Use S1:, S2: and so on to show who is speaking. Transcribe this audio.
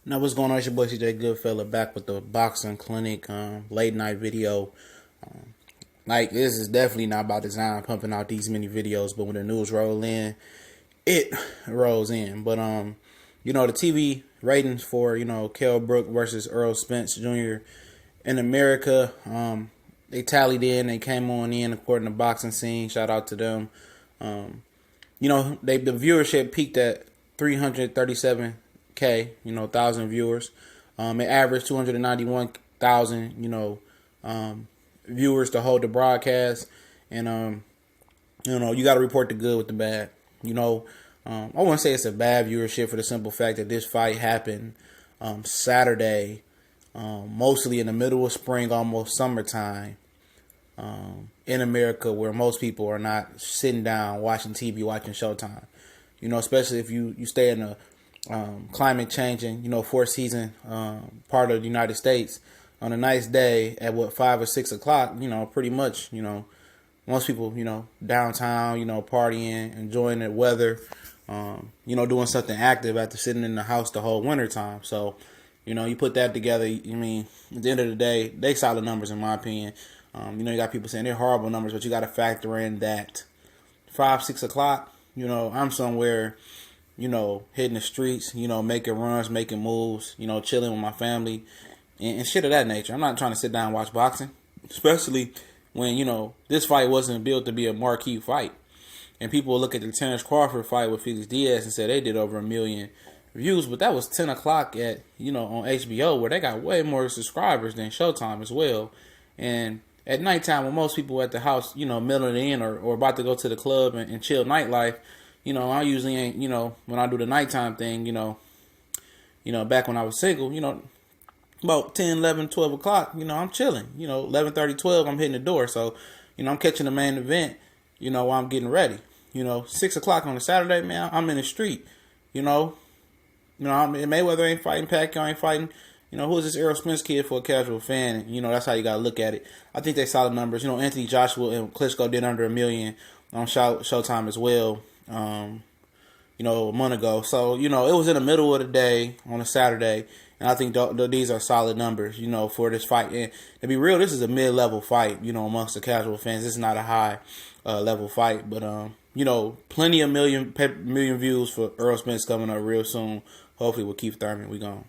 S1: Now, what's going on? It's your boy CJ Goodfella back with the boxing clinic late night video. Like, this is definitely not about design pumping out these many videos, but when the news roll in, it rolls in. But the TV ratings for Kell Brook versus Errol Spence Jr. in America, they tallied in. They came on in according to Boxing Scene. Shout out to them. The viewership peaked at 337K, thousand viewers. It averaged 291,000, viewers to hold the broadcast. And, you got to report the good with the bad. I wouldn't say it's a bad viewership for the simple fact that this fight happened Saturday, mostly in the middle of spring, almost summertime, in America, where most people are not sitting down watching TV, watching Showtime. Especially if you stay in a climate changing, fourth season part of the United States. On a nice day at 5 or 6 o'clock, pretty much, most people, downtown, partying, enjoying the weather, doing something active after sitting in the house the whole winter time. So, you put that together. At the end of the day, they solid numbers in my opinion. You got people saying they're horrible numbers, but you got to factor in that 5, 6 o'clock, I'm somewhere, hitting the streets, making runs, making moves, chilling with my family and shit of that nature. I'm not trying to sit down and watch boxing, especially when, this fight wasn't built to be a marquee fight. And people will look at the Terrence Crawford fight with Felix Diaz and say they did over 1 million views, but that was 10 o'clock at, on HBO, where they got way more subscribers than Showtime as well. And at nighttime, when most people at the house, milling in or about to go to the club and chill nightlife, I usually ain't, when I do the nighttime thing, back when I was single, about 10, 11, 12 o'clock, I'm chilling. 11:30, 12, I'm hitting the door. So, I'm catching the main event, while I'm getting ready. 6 o'clock on a Saturday, man, I'm in the street. Mayweather ain't fighting, Pacquiao ain't fighting. Who's this Errol Spence kid for a casual fan? And, that's how you got to look at it. I think they solid numbers. Anthony Joshua and Klitschko did under 1 million on Showtime as well, a month ago. So, it was in the middle of the day on a Saturday. And I think these are solid numbers, for this fight. And to be real, this is a mid-level fight, amongst the casual fans. This is not a high level fight. But, plenty of million views for Errol Spence coming up real soon. Hopefully with Keith Thurman. We gone.